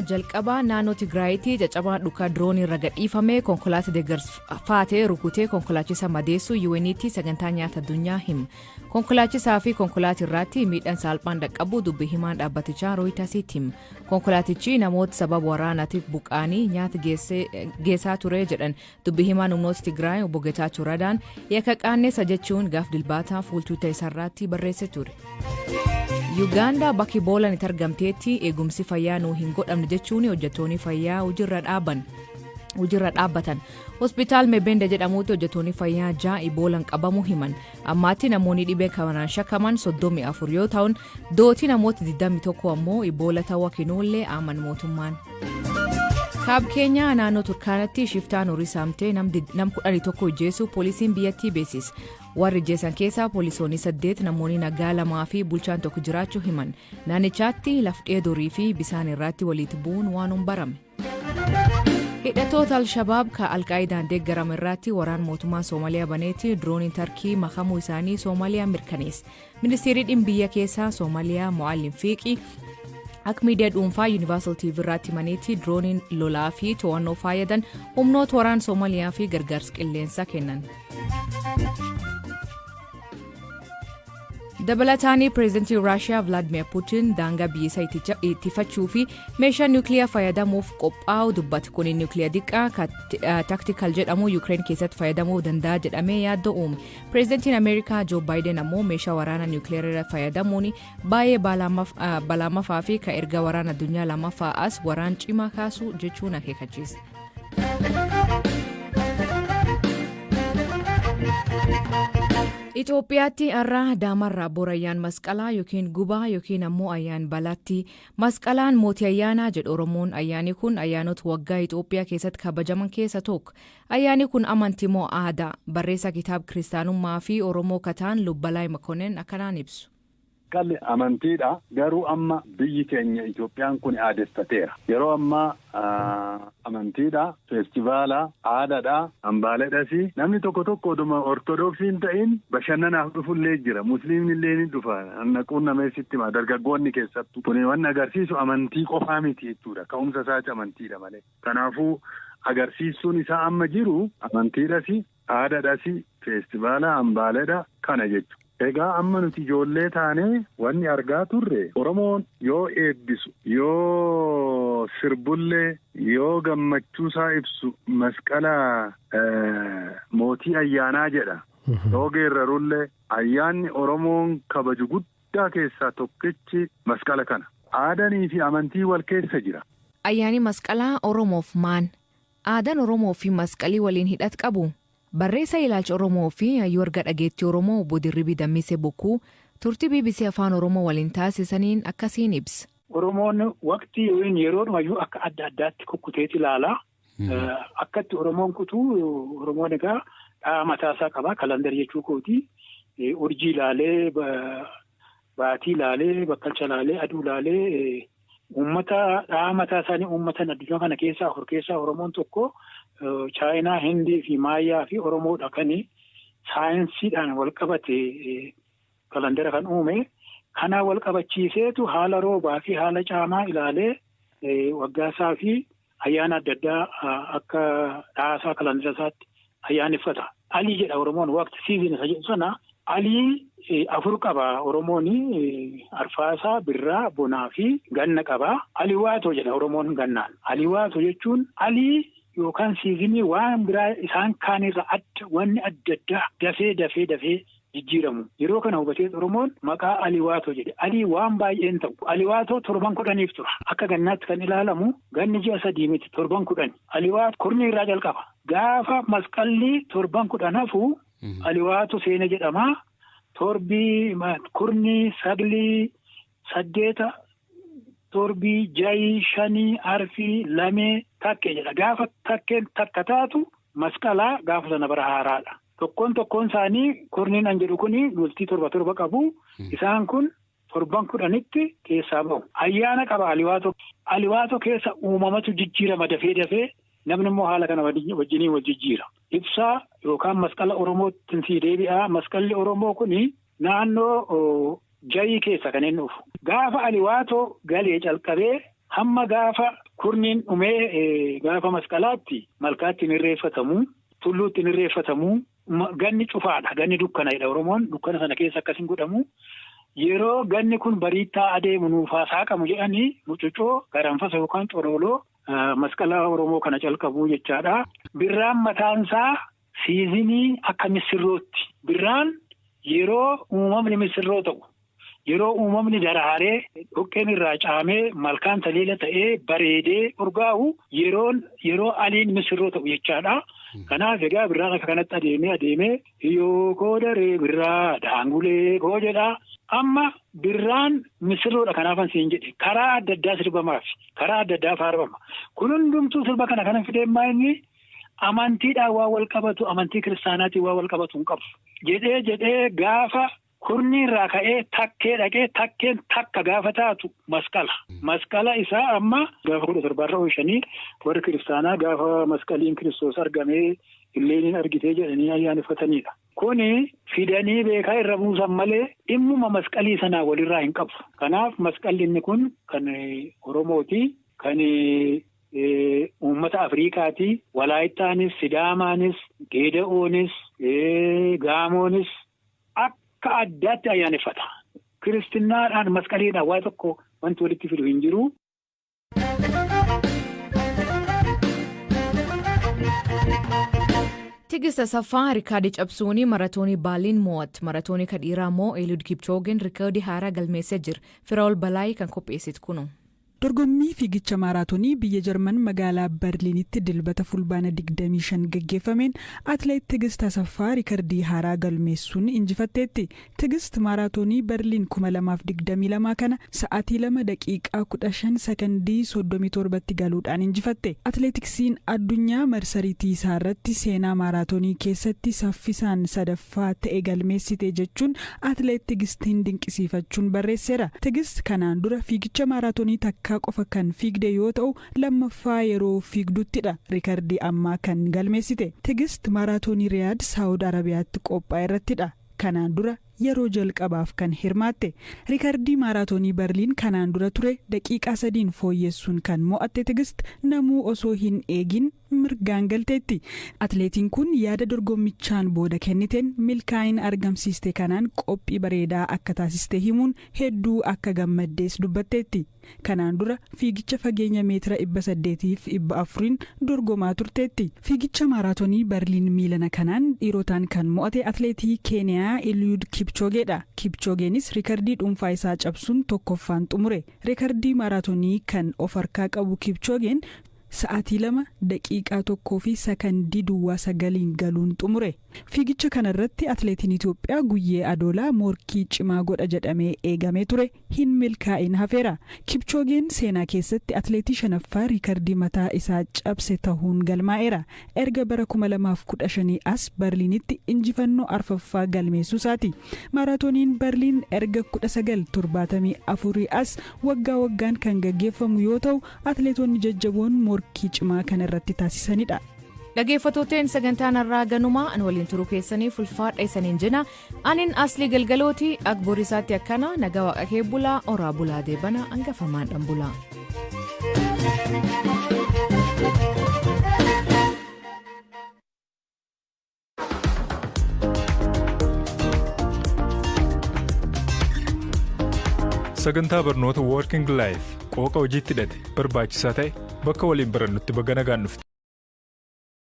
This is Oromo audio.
jalqabaa naannoo Tigraayitti jajjabaan dhukaa diroonii irra gadhiifame konkolaataa deeggarfaatee rukutee konkolaachisa madeessu UN'tti sagantaa nyaata addunyaa hima. Konkolaachisaa fi konkolaataa irratti miidhaan salphaan dhaqqabu dubbii himaan dhaabbatichaa Rooyitersitti hima. Konkolaatichi namoota sababa waraanaatiif buqqaanii nyaata geessaa ture jedhan dubbii himaan humnoota Tigraay obbo Getaachoo Radaan yakka qaanneessa jechuun gaaf dilbaataa fuultuuta isaarratti barreesse ture. Uganda bakki boolan itti argamteetti eegumsi fayyaa nuu hin godhamne jechuun hojjettoonni fayyaa hojirra dhaabbatan. Hospitaal Mebende jedhamutti hojjettoonni fayyaa 6 iboolan qabamuu himan. Ammaatti namoonni dhibee kanaan shakkaman 34 yoo ta'an dootii namoota 21 ammoo iboola ta'uu kennuullee aman mootummaan. Kaab Keenyaa naannoo Turkaanatti shiftaan horii saamtee nam 11 ijjeessu poolisiin biyyattii beeksise. Warri ijjeessan keessaa poolisoonni 8 namoonni nagaa 2 fi bulchaan tokko jiraachuu himan. Naannichaatti lafdhee dorii fi bisaan irratti walitti bu'uun waan barame. Hidhattoota Al-Shabaab ka Al-Qaa'idaan deeggarame irratti waraan mootummaa Soomaaliyaa baneetti dirooniin Tarkii makamuu isaanii Soomaaliyaa mirkaneesse. Ministeerri dhimma biyya keessaa Soomaaliyaa Mo'allim Fiiqii akka miidiyaa dhuunfaa Universal TV irratti himaneetti dirooniin lolaa fi to'annoo fayyadan humnoota waraan Soomaaliyaa fi gargaarsa qilleensaa kennan. Dabalataanii pireezidantii Raashiyaa Vladimir Putin daangaa biyyisaa ittifachuu fi meeshaa niwukiliyaa fayyadamuuf qophaa'u dubbate. Kun niwukiliyaa diqqaa taktikal jedhamu Yuukireen keessatti fayyadamuu danda'a jedhamee yaaddoo uume. Pireezidantiin Ameerikaa Joo Baayiden ammoo meeshaa waraana niwukiliyaa fayyadamuun baay'ee bal'aamafaa fi ka erga waraana addunyaa lammaffaa as waraan cimaa kaasuu jechuun akeekachiise. Itoophiyaatti har'a daamarraa bor ayyaan masqalaa yookiin gubaa yookiin ammoo ayyaan balaatti masqalaan mootii ayyaanaa jedhu Oromoon. Ayyaani kun ayyaanota waggaa Itoophiyaa keessatti kabajaman keessa tokko. Ayyaani kun amantii moo aadaa? Barreessaa kitaaba kiristaanummaa fi Oromoo kataan Lubbalaay Makonnen akkanaan ibsu. Kalli amantiidha. Garuu amma biyyi keenya Itoophiyaan kun aadeffateera. Yeroo ammaa amantiidha, feestivaala, aadaadha, hambaaledha fi namni tokko oduma ortodoksiin ta'in bashannanaaf dhufullee jira. Musliimni illee ni dhufa. Naquun nameessitti dargaggoonni keessattuu. Kun wanni agarsiisu amantii qofaa miti jechuudha. Ka'umsa isaati amantiidha malee. Kanaafuu agarsiisuun isaa amma jiru amantiidha fi aadaadha fi feestivaala, hambaaledha kana jechuudha. Egaa amma nuti ijoollee taane wanni argaa turre Oromoon yoo eebbisu yoo sirbullee yoo gammachuusaa ibsu masqala mootii ayyaanaa jedha. Yoo geerrarullee ayyaanni Oromoon kabaju guddaa keessaa tokkichi masqala kana. Aadanii fi amantii wal keessa jira. Ayyaani masqalaa Oromoof maan? Aadaan Oromoo fi masqalii waliin hidhat qabu? Barreessa ilaalcha Oromoo fi hayyuu erga dhageettii Oromoo obbo Dirribii Dammisee Bokkuu turtii BBC Afaan Oromoo waliin taasisaniin akkasiin ibsa. Oromoon waqtii yookiin yeroodhumayyuu akka adda addaatti kukkuteeti ilaala. Akkatti Oromoon kutuu Oromoon egaa dha'a mataasaa qaba. Kalandar jechuu kooti. Urjii ilaalee, baatii ilaalee, bakkalcha ilaalee, aduu ilaalee uummata dha'a mataa isaanii uummatan addunyaa kana keessaa Oromoon tokko. Chaayinaa, Hindii fi Maayyaa fi Oromoodha kan saayinsiidhaan wal qabate kalandara kan uume. Kana wal qabachiiseetu haala roobaa fi haala caamaa ilaalee waggaasaa fi ayyaana adda addaa akka dhaasaa kalandara isaatti ayyaaneffata. Alii jedha Oromoon waqti siizin isa jedhu sana alii 4 qaba Oromoon arfaasaa, birraa, bonaa fi ganna qaba. Aliwaatoo jedha Oromoon gannaan. Aliwaatoo jechuun alii yookaan siizinii waan biraa isaan kaanirra wanni adda addaa dafee jijjiiramu. Yeroo kana hubatee Oromoon maqaa Aliwaatoo jedhe. Alii waan baay'een ta'u. Aliwaatoo 7 tura. Akka gannaatti kan ilaalamu ganni ji'a 3 miti 7. Aliwaatoo kurni irraa jalqaba. Gaafa masqalli 7 hafu Aliwaatoo seena jedhama. Kurni 9 8 torbii, jayi, shanii, arfii, lamee, takkee jedha. Gaafa takkeen takka taatu masqalaa gaafa sana bara haaraadha. Tokkoon isaanii kurniin an jedhu kuni bultii 7 qabu. Isaan kun 7 keessaa bahu. Ayyaana qaba Aliwaatoo. Aliwaatoo keessa uumamatu jijjiirama dafee namni immoo haala kana wajjiniin wal jijjiira. Ibsaa yookaan masqala Oromootti si deebi'a. Masqalli Oromoo kuni naannoo Jayi keessa kan inni dhufu. Gaafa Aliwaatoo galee calqabee hamma gaafa kurniin dhumee gaafa masqalaatti malkaatti hin irreeffatamu, tulluutti hin irreeffatamu, ganni cufaadha. Ganni dukkanadha. Oromoon dukkana sana keessa akkas hin godhamu. Yeroo ganni kun bariittaa adeemu nuufaa saaqamu jedhanii mucucoo garanfasa yookaan corooloo masqala Oromoo kana calqabu jechaadha. Birraan mataansaa siizinii akka misirrootti. Birraan yeroo uumamni misirroo ta'u, yeroo uumamni daraaree dhoqqeen irraa caamee malkaan taliila ta'ee bareedee urgaa'u yeroo aliin misirroo ta'u jechaadha. Kanaaf egaa birraan akka kanatti adeemee yoo koodaree birraa daangulee koo jedha. Amma birraan misirroodha kanaafan siin jedhe karaa adda addaa sirbamaaf karaa adda addaa faarfama. Kun hundumtuu sirba kana fideemmaa inni amantiidhaan waa wal qabatu amantii kiristaanaatiin waa wal qabatu hin qabu. Jedhee gaafa kurni irraa ka'ee takkee dhaqee takkeen takka gaafa taatu masqala. Masqala isaa amma gaafa 17 warri kiristaanaa gaafa masqaliin Kiristoos argamee illeen argitee jedhanii ayyaaneffatanidha. Kuni fidanii beekaa irra buusan malee dhimmuma masqalii sanaa walirraa hin qabu. Kanaaf masqalli inni kun kan Oromooti, kan uummata Afriikaati, Walaayittaanis, Sidaamaanis, Geeda'oonis, Gaamoonis akka addaatti ayyaaneffata. Kiristaanaadhaan masqaliidhaan waa tokko wanti walitti fidu hin jiru. Tigist Asaffaa rikaadii cabsuun maratoonii Baaliin mo'atte. Maratoonii kadhiiraa immoo Eliud Kipchoogeen rikaadii haaraa galmeessee jira. Firaa'ol Balaayii kan qopheessitu kunu. Dorgommii fiigicha maaraatoonii biyya Jarman magaalaa Berliinitti dilbata fulbaana 25 gaggeeffameen atileet Tigist Asaffaa rikardii haaraa galmeessuun injifatteetti. Tigist maaraatoonii Berliin 2022 kana sa'aatii 2 daqiiqaa 15 sekondii 37tti galuudhaan injifatte. Atileetiksiin addunyaa marsariitii isaarratti seenaa maaraatoonii keessatti saffisaan sadaffaa ta'e galmeessite jechuun atileet Tigistiin dinqisiifachuun barreesseera. Tigist kanaan dura fiigicha maaraatoonii qofa kan fiigde yoo ta'u lammaffaa yeroo fiigduttidha rikardii ammaa kan galmeessite. Tigist maaraatoonii Riyaad Saawud Arabiyaatti qophaa'e irrattidha kanaan dura yeroo jalqabaaf kan hirmaatte. Rikardii maaraatoonii Berliin kanaan dura ture daqiiqaa 3 fooyyessuun kan mo'atte Tigist namuu osoo hin eegin mirgaan galteetti. Atileetiin kun yaada dorgommichaan booda kenniteen milkaa'ina argamsiiste kanaan qophii bareedaa akka taasiste himuun hedduu akka gammaddees dubbatteetti. Kanaan dura fiigicha fageenya meetira 800 dorgomaa turteetti. Fiigicha maaraatoonii Berliin miilana kanaan dhiirotaan kan mo'ate atileetii Keeniyaa Eliud Kipchoogeedha. Kipchoogeenis rikardii dhuunfaa isaa cabsuun tokkoffaan xumure. Rikardii maaraatoonii kan of harkaa qabu Kipchoogeen sa'aatii 2 daqiiqaa 1 fi sekondii 9 galuun xumure. Fiigicha kanarratti atileetiin Itoophiyaa Guyyee Adoolaa morkii cimaa godha jedhamee eegamee ture hin milkaa'in hafeera. Kipchoogeen seenaa keessatti atileetii 5ffaa rikardii mataa isaa cabse ta'uun galmaa'eera. Erga bara 2015 as Berliinitti injifannoo 4ffaa galmeessuu isaati. Maaraatooniin Berliin erga 1974 as waggaa waggaan kan gaggeeffamu yoo ta'u atileetonni jajjaboon morkii cimaa kan irratti taasisanidha. Dhaggeeffattootni sagantaan har'aa ganumaa an waliin turuu keessaniif ulfaadha isaniin jenna. Anin Aslii Galgalooti Akborisaatti akkana nagaa waaqa kee bulaa oraa bulaa deebana hangafamaadhaan bulaa. Sagantaa barnoota Working Life qooqa hojiitti hidhate barbaachisaa ta'e bakka waliin barannutti baga nagaan dhufte.